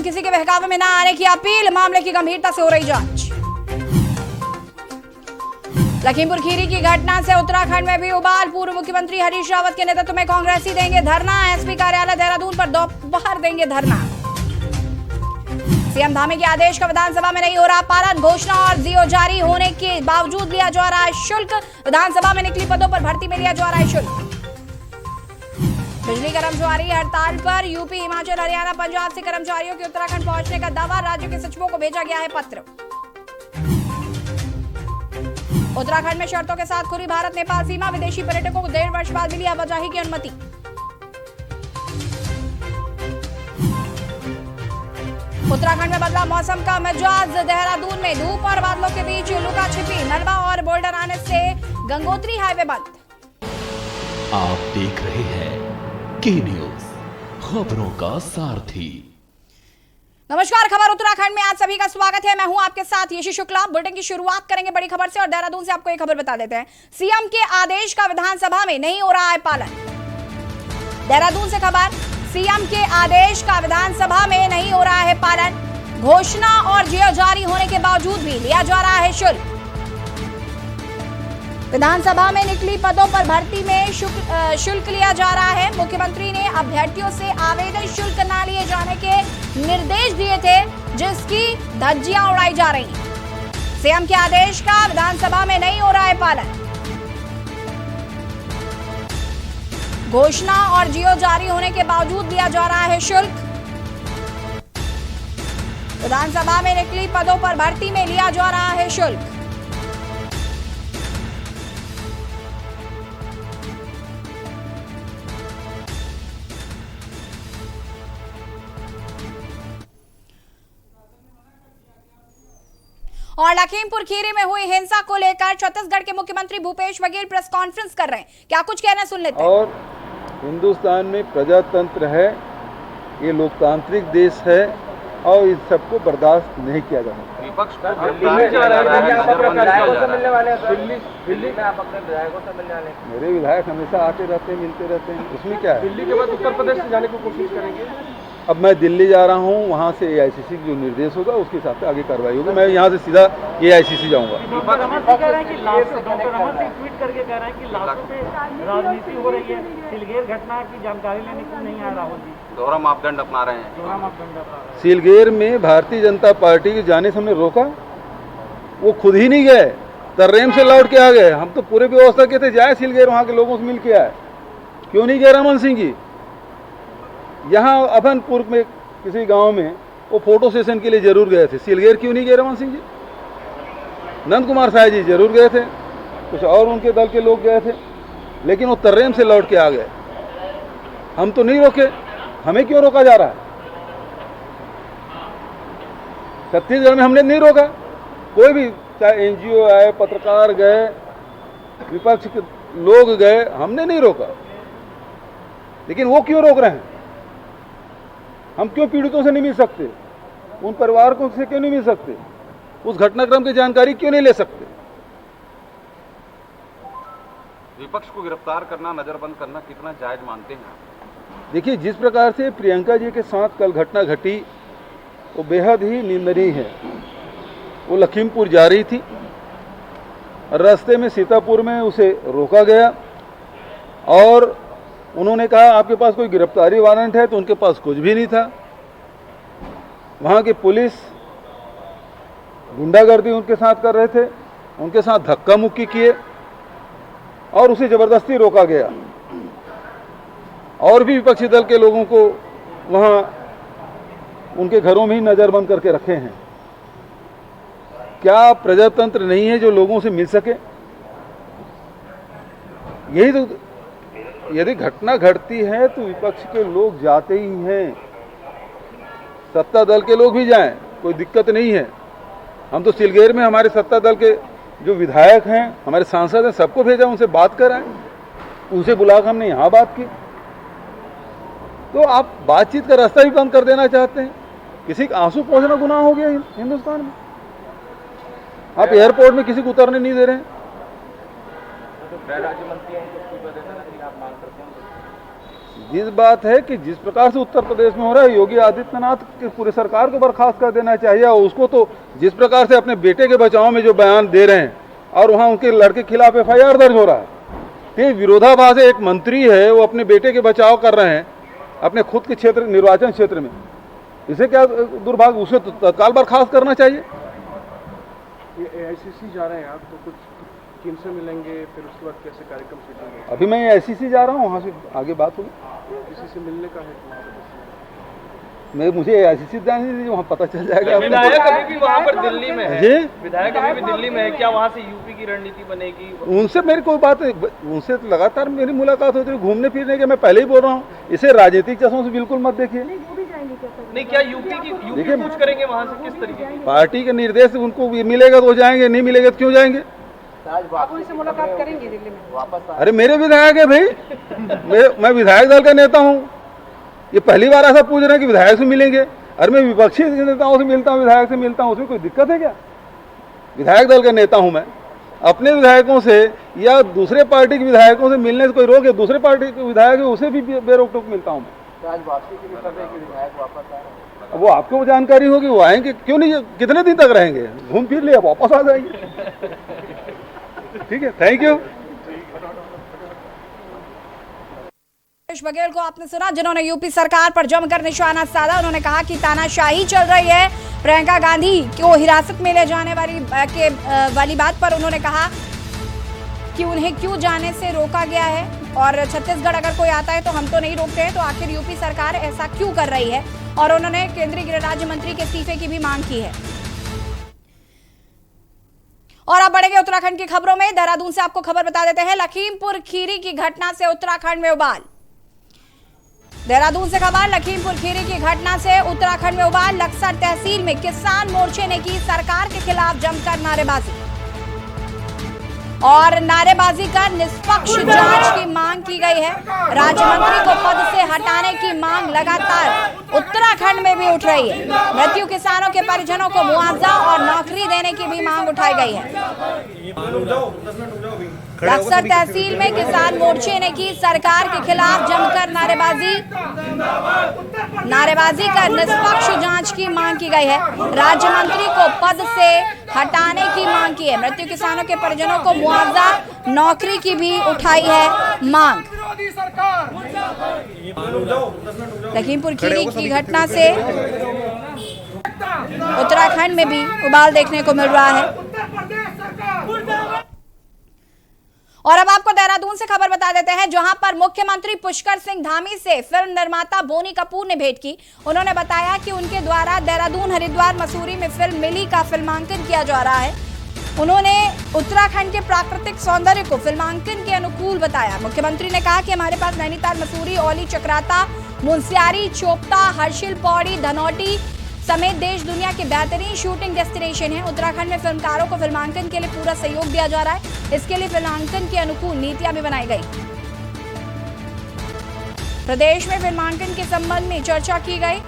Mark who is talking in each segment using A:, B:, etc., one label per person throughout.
A: किसी के बहकावे में न आने की अपील, मामले की गंभीरता से हो रही जांच। लखीमपुर खीरी की घटना से उत्तराखंड में भी उबाल, पूर्व मुख्यमंत्री हरीश रावत के नेतृत्व में कांग्रेसी देंगे धरना, एसपी कार्यालय देहरादून पर दोपहर देंगे धरना। सीएम धामी के आदेश का विधानसभा में नहीं हो रहा पालन, घोषणा और जीओ जारी होने के बावजूद लिया जा रहा है शुल्क, विधानसभा में निकली पदों पर भर्ती में लिया जा रहा है शुल्क। बिजली कर्मचारी हड़ताल पर, यूपी, हिमाचल, हरियाणा, पंजाब से कर्मचारियों के उत्तराखंड पहुंचने का दावा, राज्य के सचिवों को भेजा गया है पत्र। उत्तराखंड में शर्तों के साथ खुली भारत नेपाल सीमा, विदेशी पर्यटकों को 1.5 वर्ष बाद मिली आवाजाही की अनुमति। उत्तराखंड में बदला मौसम का मिजाज, देहरादून में धूप और बादलों के बीच लुका छिपी, नलवा और बोल्डर आने से गंगोत्री हाईवे बंद।
B: आप देख रहे हैं के न्यूज, खबरों का सारथी।
A: नमस्कार, खबर उत्तराखंड में आज सभी का स्वागत है। मैं हूं आपके साथ यशी शुक्ला। बुलेटिन की शुरुआत करेंगे बड़ी खबर से और देहरादून से आपको एक खबर बता देते हैं। सीएम के आदेश का विधानसभा में नहीं हो रहा है पालन। देहरादून से खबर, सीएम के आदेश का विधानसभा में नहीं हो रहा है पालन, घोषणा और जीओ जारी होने के बावजूद भी लिया जा रहा है शुल्क। विधानसभा में निकली पदों पर भर्ती में शुल्क लिया जा रहा है। मुख्यमंत्री ने अभ्यर्थियों से आवेदन शुल्क न लिए जाने के निर्देश दिए थे, जिसकी धज्जियां उड़ाई जा रही हैं। सीएम के आदेश का विधानसभा में नहीं हो रहा है पालन, घोषणा और जीओ जारी होने के बावजूद लिया जा रहा है शुल्क। विधानसभा में निकली पदों पर भर्ती में लिया जा रहा है शुल्क। और लखीमपुर खीरी में हुई हिंसा को लेकर छत्तीसगढ़ के मुख्यमंत्री भूपेश बघेल प्रेस कॉन्फ्रेंस कर रहे हैं। क्या कुछ कहना सुन लेते हैं।
C: और हिंदुस्तान में प्रजातंत्र है, ये लोकतांत्रिक देश है और इन सबको बर्दाश्त नहीं किया जा सकता।
D: विपक्ष को
E: दिल्ली में आप अपने विधायकों से मिलने वाले?
C: मेरे विधायक हमेशा आते रहते हैं, मिलते रहते हैं, उसमें क्या है।
E: दिल्ली के बाद उत्तर प्रदेश से जाने की कोशिश करेंगे।
C: अब मैं दिल्ली जा रहा हूँ, वहाँ से AICC जो निर्देश होगा उसके हिसाब से आगे कार्रवाई होगी। मैं यहाँ से सीधा AICC जाऊँगा।
E: डॉक्टर रमन सिंह कह रहे हैं कि डॉक्टर रमन सिंह ट्वीट करके कह रहे हैं कि लाशों पे राजनीति हो रही है, सिलगेर घटना की जानकारी लेने को नहीं आए राहुल जी,
D: दोहरा मापदंड अपना रहे हैं।
E: दोहरा मापदंड अपना रहे हैं।
C: सिलगेर में भारतीय जनता पार्टी के जाने से हमने रोका, वो खुद ही नहीं गए, तर्रेम से लौट के आ गए। हम तो पूरे व्यवस्था के थे, जाए सिलगेर, वहाँ के लोगों से मिल के आए। क्यों नहीं गए रमन सिंह जी? यहाँ अभनपुर में किसी गांव में वो फोटो सेशन के लिए जरूर गए थे, सिलगेर क्यों नहीं गए रमन सिंह जी? नंद कुमार साय जी जरूर गए थे, कुछ और उनके दल के लोग गए थे, लेकिन वो तर्रेम से लौट के आ गए। हम तो नहीं रोके, हमें क्यों रोका जा रहा है? छत्तीसगढ़ में हमने नहीं रोका, कोई भी, चाहे NGO आए, पत्रकार गए, विपक्ष के लोग गए, हमने नहीं रोका। लेकिन वो क्यों रोक रहे हैं? हम क्यों पीड़ितों से नहीं मिल सकते? उन परिवार को से क्यों नहीं मिल सकते? उस घटनाक्रम की जानकारी क्यों नहीं ले सकते?
D: विपक्ष को गिरफ्तार करना, नजरबंद करना कितना जायज मानते हैं?
C: देखिए, जिस प्रकार से प्रियंका जी के साथ कल घटना घटी वो बेहद ही निंदनीय है। वो लखीमपुर जा रही थी, रास्ते में सीतापुर में उसे रोका गया और उन्होंने कहा आपके पास कोई गिरफ्तारी वारंट है? तो उनके पास कुछ भी नहीं था। वहाँ की पुलिस गुंडागर्दी उनके साथ कर रहे थे, उनके साथ धक्का मुक्की किए और उसे जबरदस्ती रोका गया। और भी विपक्षी दल के लोगों को वहाँ उनके घरों में ही नजरबंद करके रखे हैं। क्या प्रजातंत्र नहीं है जो लोगों से मिल सके? यही तो, यदि घटना घटती है तो विपक्ष के लोग जाते ही हैं, सत्ता दल के लोग भी जाएं, कोई दिक्कत नहीं है। हम तो सिलगेर में हमारे सत्ता दल के जो विधायक हैं, हमारे सांसद हैं, सबको भेजा, उनसे बात कराएं, उनसे बुलाकर हमने यहाँ बात की। तो आप बातचीत का रास्ता भी बंद कर देना चाहते हैं? किसी का आंसू पहुंचना गुनाह हो गया हिंदुस्तान में? आप एयरपोर्ट में किसी को उतरने नहीं दे रहे हैं। जिस बात है कि जिस प्रकार से उत्तर प्रदेश में हो रहा है, योगी आदित्यनाथ की पूरी सरकार को बर्खास्त कर देना चाहिए। और उसको तो जिस प्रकार से अपने बेटे के बचाव में जो बयान दे रहे हैं और वहाँ उनके लड़के के खिलाफ FIR दर्ज हो रहा है, तो विरोधाभास है। एक मंत्री है, वो अपने बेटे के बचाव कर रहे हैं अपने खुद के क्षेत्र, निर्वाचन क्षेत्र में। इसे क्या दुर्भाग्य, उसे तो तत्काल बर्खास्त करना चाहिए।
F: AICC जा रहे हैं आप, तो कुछ किन से मिलेंगे, फिर उसके बाद कैसे कार्यक्रम चलेंगे?
C: अभी मैं ICC जा रहा हूँ, वहाँ से आगे बात होगी।
F: किसी से मिलने का है?
C: मुझे ICC जाने दीजिए, वहाँ पता चल जाएगा।
G: विधायक अभी भी वहाँ पर दिल्ली में है।
C: जी,
G: विधायक अभी भी दिल्ली में है, क्या वहाँ से यूपी की रणनीति बनेगी?
C: उनसे मेरी कोई बात नहीं, उनसे तो लगातार मेरी मुलाकात होती है घूमने फिरने के। मैं पहले ही बोल रहा हूँ, इसे राजनीतिक चश्मों से बिल्कुल मत देखिए।
G: नहीं, क्या यूपी कुछ करेंगे वहाँ से, किस तरीके की?
C: पार्टी के निर्देश उनको मिलेगा तो जाएंगे, नहीं मिलेगा तो क्यों जाएंगे?
H: आप उनसे मुलाकात करेंगे दिल्ली में वापस?
C: अरे मेरे विधायक है भाई, मैं विधायक दल का नेता हूँ। ये पहली बार ऐसा पूछ रहे हैं कि विधायक से मिलेंगे। अरे मैं विपक्षी नेताओं से मिलता हूँ, विधायक से मिलता हूँ, उसमें कोई दिक्कत है क्या? विधायक दल का नेता हूँ मैं। अपने विधायकों से या दूसरे पार्टी के विधायकों से मिलने से कोई रोक है? दूसरे पार्टी के विधायक है उससे भी बेरोक टोक मिलता हूँ मैं।
H: आज वापसी के लिए कर रहे हैं कि विधायक वापस आए?
C: अब वो आपको जानकारी होगी, वो आएंगे, क्यों नहीं? कितने दिन तक रहेंगे? घूम फिर लिया वापस आ जाएंगे। ठीक है, थैंक यू।
A: भूपेश बघेल को आपने सुना, जिन्होंने यूपी सरकार पर जमकर निशाना साधा। उन्होंने कहा कि तानाशाही चल रही है। प्रियंका गांधी को हिरासत में ले जाने वाली बात पर उन्होंने कहा कि उन्हें क्यों जाने से रोका गया है, और छत्तीसगढ़ अगर कोई आता है तो हम तो नहीं रोकते हैं, तो आखिर यूपी सरकार ऐसा क्यों कर रही है। और उन्होंने केंद्रीय गृह राज्य मंत्री के इस्तीफे की भी मांग की है। और अब बढ़ेंगे उत्तराखंड की खबरों में। देहरादून से आपको खबर बता देते हैं, लखीमपुर खीरी की घटना से उत्तराखंड में उबाल। देहरादून से खबर, लखीमपुर खीरी की घटना से उत्तराखंड में उबाल। लक्सर तहसील में किसान मोर्चे ने की सरकार के खिलाफ जमकर नारेबाजी, और नारेबाजी कर निष्पक्ष जांच की मांग की गई है। राज्य मंत्री को पद से हटाने की मांग लगातार उत्तराखंड में भी उठ रही है। मृत्यु किसानों के परिजनों को मुआवजा और नौकरी देने की भी मांग उठाई गई है। लक्सर तहसील में किसान मोर्चे ने की सरकार के खिलाफ जमकर नारेबाजी कर निष्पक्ष जांच की मांग की गई है। राज्य मंत्री को पद से हटाने की मांग की है। मृत्यु किसानों के परिजनों को मुआवजा, नौकरी की भी उठाई है मांग। लखीमपुर खीरी की घटना से उत्तराखंड में भी उबाल देखने को मिल रहा है। और अब आपको देहरादून से खबर बता देते हैं, जहां पर मुख्यमंत्री पुष्कर सिंह धामी से फिल्म निर्माता बोनी कपूर ने भेंट की। उन्होंने बताया कि उनके द्वारा देहरादून, हरिद्वार, मसूरी में फिल्म मिली का फिल्मांकन किया जा रहा है। उन्होंने उत्तराखंड के प्राकृतिक सौंदर्य को फिल्मांकन के अनुकूल बताया। मुख्यमंत्री ने कहा कि हमारे पास नैनीताल, मसूरी, औली, चक्राता, मुंस्यारी, चोपता, हर्षिल पौड़ी, धनौटी समेत देश दुनिया के बेहतरीन शूटिंग डेस्टिनेशन है। उत्तराखंड में फिल्मकारों को फिल्मांकन के लिए पूरा सहयोग दिया जा रहा है। इसके लिए फिल्मांकन के अनुकूल नीतियां भी बनाई गई। प्रदेश में फिल्मांकन के संबंध में चर्चा की गई।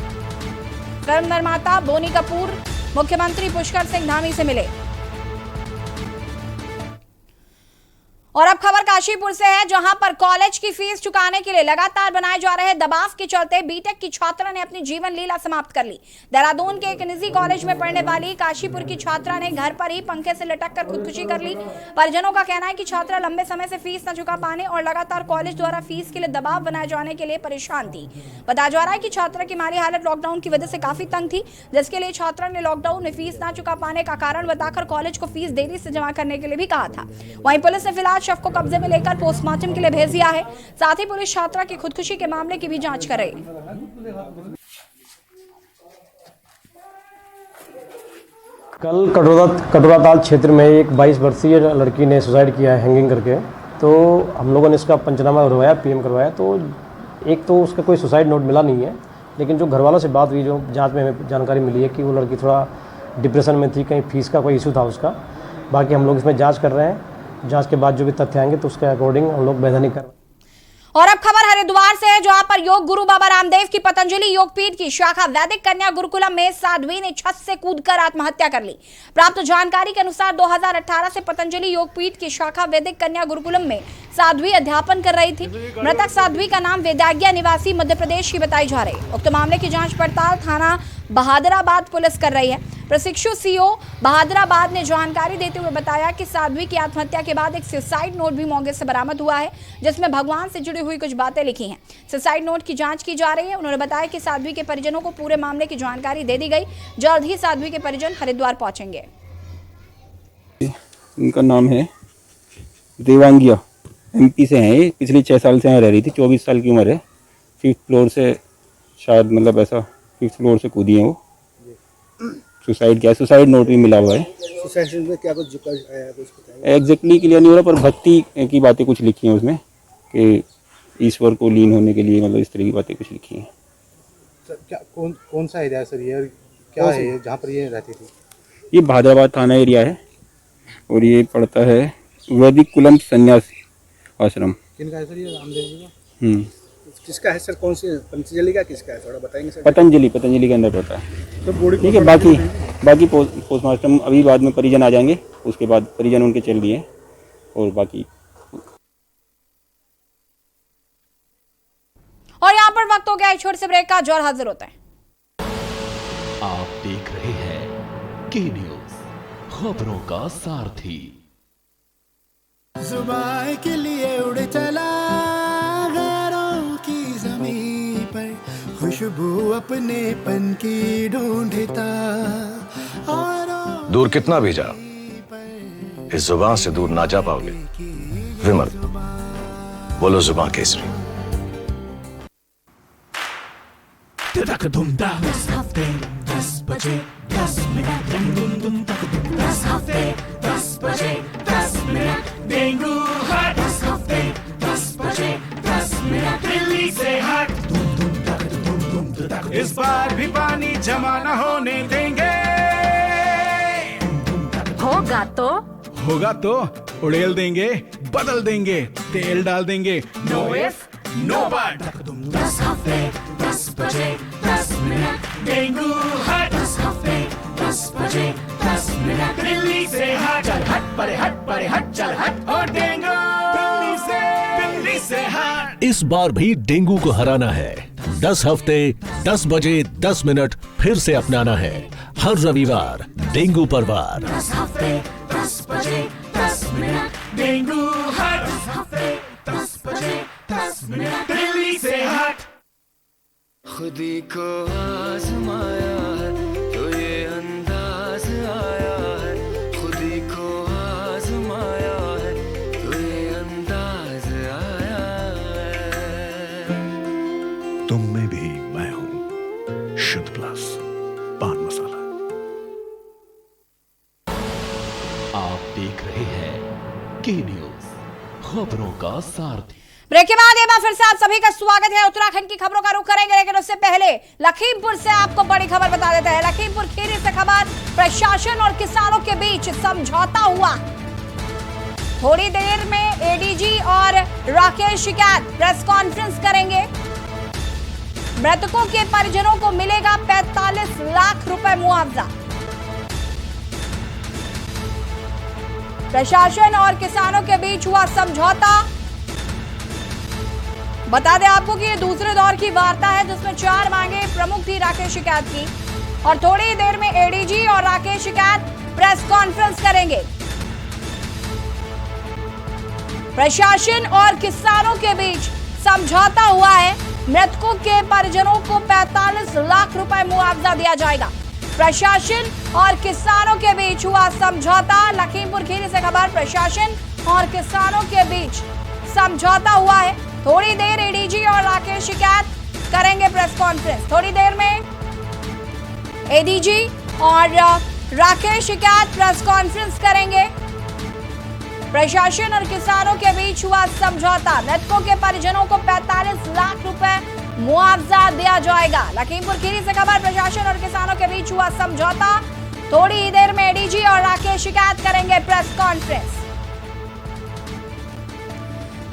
A: फिल्म निर्माता बोनी कपूर मुख्यमंत्री पुष्कर सिंह धामी से मिले। और अब खबर काशीपुर से है, जहां पर कॉलेज की फीस चुकाने के लिए लगातार बनाए जा रहे दबाव के चलते बीटेक की छात्रा ने अपनी जीवन लीला समाप्त कर ली। देहरादून के एक निजी कॉलेज में पढ़ने वाली काशीपुर की छात्रा ने घर पर ही पंखे से लटक कर खुदकुशी कर ली। परिजनों का कहना है कि छात्रा लंबे समय से फीस न चुका पाने और लगातार कॉलेज द्वारा फीस के लिए दबाव बनाए जाने के लिए परेशान थी। बताया जा रहा है कि छात्रा की माली हालत लॉकडाउन की वजह से काफी तंग थी, जिसके लिए छात्रा ने लॉकडाउन में फीस न चुका पाने का कारण बताकर कॉलेज को फीस देरी से जमा करने के लिए भी कहा था। वहीं पुलिस ने फिलहाल शव को कब्जे में लेकर पोस्टमार्टम के लिए भेज दिया है। साथ ही पुलिस छात्रा की खुदकुशी के मामले की भी जांच कर रही है।
I: कल कटोराताल क्षेत्र में एक 22 वर्षीय लड़की ने सुसाइड किया है हैंगिंग करके। तो हम लोगों ने इसका पंचनामा करवाया, पीएम करवाया। तो एक तो उसका कोई सुसाइड नोट मिला नहीं है, लेकिन जो घर वालों से बात हुई, जो जांच में हमें जानकारी मिली है कि वो लड़की थोड़ा डिप्रेशन में थी, कहीं फीस का कोई इशू था उसका। बाकी हम लोग इसमें जाँच कर रहे हैं। जांच के बाद जो भी तथ्य आएंगे तो उसके अकॉर्डिंग हम लोग वैधानिक कर।
A: और अब खबर हरिद्वार से है, जहां पर योग गुरु बाबा रामदेव की पतंजलि योगपीठ की शाखा वैदिक कन्या गुरुकुलम में साध्वी ने छत से कूदकर आत्महत्या कर ली। प्राप्त जानकारी के अनुसार 2018 से पतंजलि योगपीठ की शाखा वैदिक कन्या गुरुकुलम में साध्वी अध्यापन कर रही थी। मृतक साध्वी का नाम वेदाज्ञा निवासी मध्य प्रदेश की बताई जा रही है। उक्त मामले की जांच पड़ताल थाना बहादुराबाद पुलिस कर रही है। प्रशिक्षु सीओ बहादुराबाद ने जानकारी देते हुए बताया कि साध्वी की आत्महत्या के बाद एक सुसाइड नोट भी मौके से बरामद हुआ है, जिसमें भगवान से जुड़ी हुई कुछ बातें लिखी हैं। सुसाइड नोट की जांच की जा रही है। उन्होंने बताया कि साध्वी के परिजनों को पूरे मामले की जानकारी दे दी गई। जल्द ही साध्वी के परिजन हरिद्वार पहुंचेंगे।
J: इनका नाम है देवांगिया, MP से हैं। ये पिछले 6 साल से यहाँ रह रही थी। 24 साल की उम्र है। 5th फ्लोर से शायद मतलब ऐसा 5th फ्लोर से कूदी है वो। सुसाइड किया। सुसाइड नोट भी मिला हुआ है।
F: सुसाइड में क्या कुछ आया कुछ
J: एग्जैक्टली क्लियर नहीं हो रहा, पर भक्ति की बातें कुछ लिखी हैं उसमें कि ईश्वर को लीन होने के लिए, मतलब इस तरह की बातें कुछ लिखी हैं।
F: सर, क्या कौन सा एरिया है सर ये, क्या है जहाँ पर ये रहती थी?
J: ये बहादुराबाद थाना एरिया है और ये पड़ता है वैदिक कुलम संन्यास आश्रम।
F: किनका है सर ये? रामदेव जी का। किसका है सर? कौन सी पतंजलि का किसका है, थोड़ा बताएंगे सर?
J: पतंजलि के अंदर पड़ता है।
F: तो
J: ठीक है। बाकी पोस्टमार्टम अभी बाद में परिजन आ जाएंगे, उसके बाद परिजन उनके चल दिए और बाकी।
A: और यहाँ पर वक्त हो गया एक छोटे से ब्रेक का, और हाजिर होता है।
B: आप देख रहे हैं के न्यूज, खबरों का सारथी।
K: जुबान के लिए उड़ चला गैरों की ज़मीं पर, खुशबू अपने पन की ढूंढता।
L: दूर कितना भी जा, इस जुबान से दूर ना जा पाओगे। विमल, बोलो जुबान केसरी।
K: 10 हफ्ते 10 बजे 10 मिनट, 10 हफ्ते 10 बजे 10 मिनट, डेंगू हट। 10 हफ्ते 10 बजे 10 मिनट, दिल्ली से हट। इस बार भी पानी जमा न होने देंगे।
M: होगा तो उड़ेल देंगे, बदल देंगे, तेल डाल देंगे। Know if no but.
K: 10 हफ्ते 10 बजे 10 मिनट, डेंगू हट। 10 हफ्ते 10 बजे 10 मिनट, दिल्ली से हट। चल हट परे हट चल हट। और डेंगू दिल्ली से हट।
N: इस बार भी डेंगू को हराना है। 10 हफ्ते 10 बजे 10 मिनट फिर से अपनाना है। हर रविवार डेंगू पर वार।
K: 10 हफ्ते 10 बजे 10 मिनट, डेंगू हट। 10 हफ्ते 10 बजे 10 मिनट, दिल्ली से हट। खुदी को आजमाया है तो ये अंदाज आया है। खुदी को आजमाया है तो ये अंदाज आया है।
M: तुम में भी मैं हूं, शुद्ध प्लस पान मसाला।
B: आप देख रहे हैं के न्यूज, खबरों का सारथी।
A: ब्रेक के बाद एक बार फिर से आप सभी का स्वागत है। उत्तराखंड की खबरों का रुख करेंगे, लेकिन उससे पहले लखीमपुर से आपको बड़ी खबर बता देते हैं। लखीमपुर खीरी से खबर, प्रशासन और किसानों के बीच समझौता हुआ। थोड़ी देर में एडीजी और राकेश शिकायत प्रेस कॉन्फ्रेंस करेंगे। मृतकों के परिजनों को मिलेगा 45 लाख रुपए मुआवजा। प्रशासन और किसानों के बीच हुआ समझौता। बता दें आपको कि ये दूसरे दौर की वार्ता है, जिसमें 4 मांगे प्रमुख थी राकेश शिकायत की। और थोड़ी देर में एडीजी और राकेश शिकायत प्रेस कॉन्फ्रेंस करेंगे। प्रशासन और किसानों के बीच समझौता हुआ है। मृतकों के परिजनों को 45 लाख रुपए मुआवजा दिया जाएगा। प्रशासन और किसानों के बीच हुआ समझौता। लखीमपुर खीरी से खबर, प्रशासन और किसानों के बीच समझौता हुआ है। थोड़ी देर एडीजी और राकेश शिकायत करेंगे प्रेस कॉन्फ्रेंस। थोड़ी देर में एडीजी और राकेश शिकायत प्रेस कॉन्फ्रेंस करेंगे। प्रशासन और किसानों के बीच हुआ समझौता। मृतकों के परिजनों को 45 लाख रुपए मुआवजा दिया जाएगा। लखीमपुर खीरी से खबर, प्रशासन और किसानों के बीच हुआ समझौता। थोड़ी ही देर में एडीजी और राकेश शिकायत करेंगे प्रेस कॉन्फ्रेंस।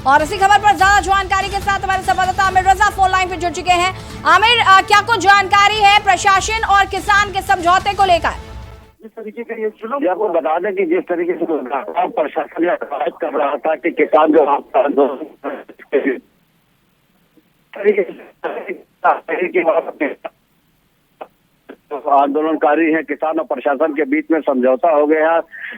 A: और इसी खबर पर ज्यादा जानकारी के साथ हमारे संवाददाता आमिर रजा फोन लाइन पे जुड़ चुके हैं। आमिर, क्या कुछ जानकारी है प्रशासन और किसान के समझौते को लेकर?
O: जिस तरीके का ये चुनाव आपको बता दें कि जिस तरीके से प्रशासन यह कर रहा था कि किसान जो आंदोलनकारी हैं, किसान और प्रशासन के बीच में समझौता हो गया।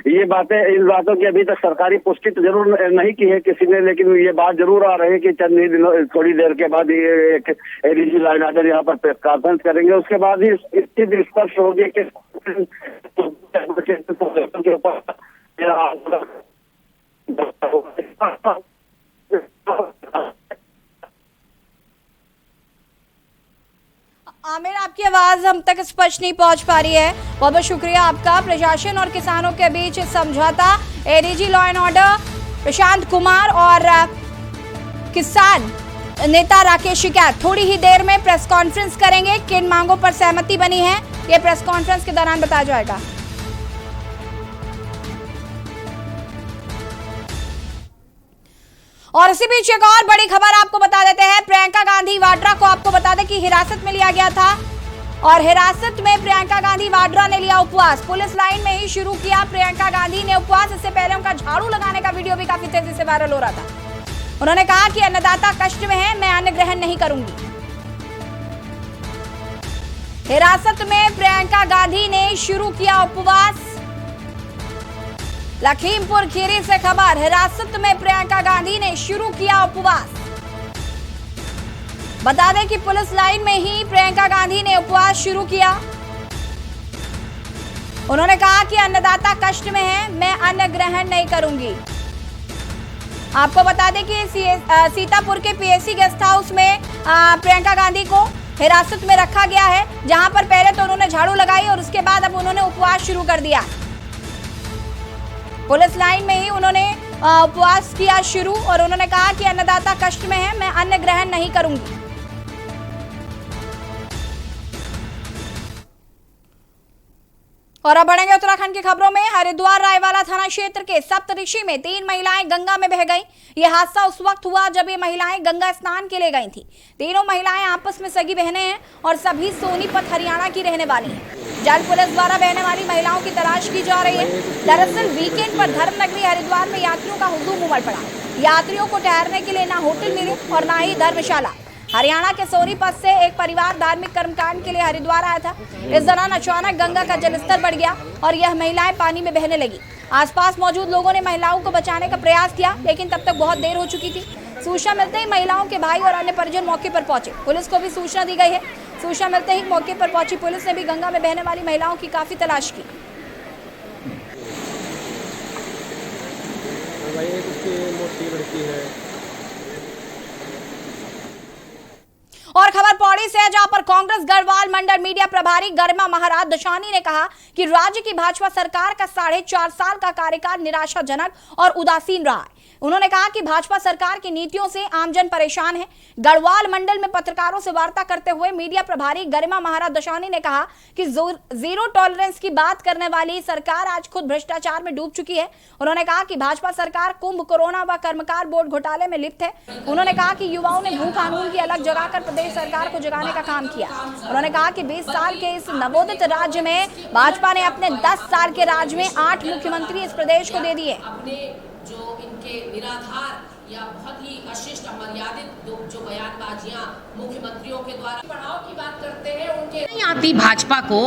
O: ये बातें, इन बातों की अभी तक सरकारी पुष्टि तो जरूर नहीं की है किसी ने, लेकिन ये बात जरूर आ रही है कि चंद ही दिनों, थोड़ी देर के बाद ये एक एडीजी लाइन आकर यहाँ पर प्रेस कॉन्फ्रेंस करेंगे। उसके बाद ही स्थिति स्पष्ट होगी कि के ऊपर
A: आमिर, आपकी आवाज हम तक स्पष्ट नहीं पहुंच पा रही है। बहुत बहुत शुक्रिया आपका। प्रशासन और किसानों के बीच समझौता, ADG law and order Prashant Kumar और किसान नेता राकेश टिकैत थोड़ी ही देर में प्रेस कॉन्फ्रेंस करेंगे। किन मांगों पर सहमति बनी है ये प्रेस कॉन्फ्रेंस के दौरान बताया जाएगा। और इसी बीच एक और बड़ी खबर आपको बता देते हैं। प्रियंका गांधी वाड्रा को आपको बता दें कि हिरासत में लिया गया था और हिरासत में प्रियंका गांधी वाड्रा ने लिया उपवास। पुलिस लाइन में ही शुरू किया प्रियंका गांधी ने उपवास। इससे पहले उनका झाड़ू लगाने का वीडियो भी काफी तेजी से वायरल हो रहा था। उन्होंने कहा कि अन्नदाता कष्ट में है, मैं अन्न ग्रहण नहीं करूंगी। हिरासत में प्रियंका गांधी ने शुरू किया उपवास। लखीमपुर खीरी से खबर, हिरासत में प्रियंका गांधी ने शुरू किया उपवास। बता दें कि पुलिस लाइन में ही प्रियंका गांधी ने उपवास शुरू किया। उन्होंने कहा कि अन्नदाता कष्ट में है, मैं अन्न ग्रहण नहीं करूंगी। आपको बता दें कि सीतापुर के पीएससी गेस्ट हाउस में प्रियंका गांधी को हिरासत में रखा गया है, जहां पर पहले तो उन्होंने झाड़ू लगाई और उसके बाद अब उन्होंने उपवास शुरू कर दिया। पुलिस लाइन में ही उन्होंने उपवास किया शुरू और उन्होंने कहा कि अन्नदाता कष्ट में है, मैं अन्न ग्रहण नहीं करूंगी। और अब बढ़ेंगे उत्तराखंड की खबरों में। हरिद्वार रायवाला थाना क्षेत्र के सप्तऋषि में 3 महिलाएं गंगा में बह गईं। यह हादसा उस वक्त हुआ जब ये महिलाएं गंगा स्नान के लिए गई थी। तीनों महिलाएं आपस में सगी बहनें हैं और सभी सोनीपत हरियाणा की रहने वाली हैं। जल पुलिस द्वारा बहने वाली महिलाओं की तलाश की जा रही है। दरअसल वीकेंड पर धर्मनगरी हरिद्वार में यात्रियों का हुजूम उमड़ पड़ा। यात्रियों को ठहरने के लिए ना होटल मिले और ना ही धर्मशाला। हरियाणा के सोनीपत से एक परिवार धार्मिक कर्मकांड के लिए हरिद्वार आया था। इस दौरान अचानक गंगा का जलस्तर बढ़ गया और यह महिलाएं पानी में बहने लगी। आसपास मौजूद लोगों ने महिलाओं को बचाने का प्रयास किया, लेकिन तब तक बहुत देर हो चुकी थी। सूचना मिलते ही महिलाओं के भाई और अन्य परिजन मौके पर पहुंचे। पुलिस को भी सूचना दी गई है। सूचना मिलते ही मौके पर पहुंची पुलिस ने भी गंगा में बहने वाली महिलाओं की काफी तलाश की। और खबर पौड़ी से है, जहां पर कांग्रेस गढ़वाल मंडल मीडिया प्रभारी गरिमा महाराज दशानी ने कहा कि राज्य की भाजपा सरकार का 4.5 साल का कार्यकाल निराशाजनक और उदासीन रहा है। उन्होंने कहा कि भाजपा सरकार की नीतियों से आमजन परेशान है। गढ़वाल मंडल में पत्रकारों से वार्ता करते हुए मीडिया प्रभारी गरिमा महाराज दशानी ने कहा कि जीरो टॉलरेंस की बात करने वाली सरकार आज खुद भ्रष्टाचार में डूब चुकी है। उन्होंने कहा कि भाजपा सरकार कुंभ, कोरोना व कर्मकार बोर्ड घोटाले में लिप्त है। उन्होंने कहा कि युवाओं ने भू कानून की अलग जगाकर प्रदेश सरकार को जगाने का काम किया। उन्होंने कहा कि 20 साल के इस नवोदित राज्य में भाजपा ने अपने 10 साल के राज में 8 मुख्यमंत्री इस प्रदेश को दे दिए।
P: जो इनके निराधार या बहुत ही अशिष्ट अमर्यादित जो बयानबाजियां मुख्यमंत्रियों के द्वारा बढ़ाव की बात करते हैं, उनके नहीं आती। भाजपा को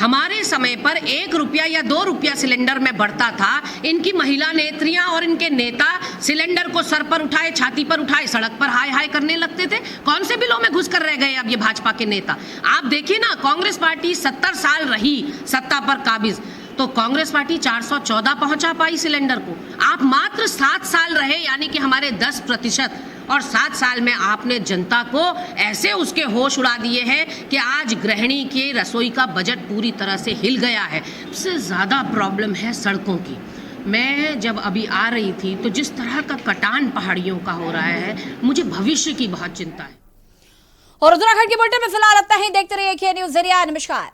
P: हमारे समय पर 1 रुपया या 2 रुपया सिलेंडर में बढ़ता था। इनकी महिला नेत्रियां और इनके नेता सिलेंडर को सर पर उठाए, छाती पर उठाए, सड़क पर हाय हाय करने लगते थे। कौन से बिलों में घुस कर रह गए अब ये भाजपा के नेता? आप देखिए ना, कांग्रेस पार्टी 70 साल रही सत्ता पर काबिज, तो कांग्रेस पार्टी 414 पहुंचा पाई सिलेंडर को। आप मात्र 7 साल रहे, यानी कि हमारे 10%, और 7 साल में आपने जनता को ऐसे उसके होश उड़ा दिए हैं कि आज गृहिणी के रसोई का बजट पूरी तरह से हिल गया है। सबसे ज़्यादा प्रॉब्लम है सड़कों की। मैं जब अभी आ रही थी तो जिस तरह का कटान पहाड़ियों का हो रहा है, मुझे भविष्य की बहुत चिंता है।
A: और उत्तराखंड के बुलेटिन में फिलहाल इतना ही। देखते रहिए KNews ज़रिया। नमस्कार।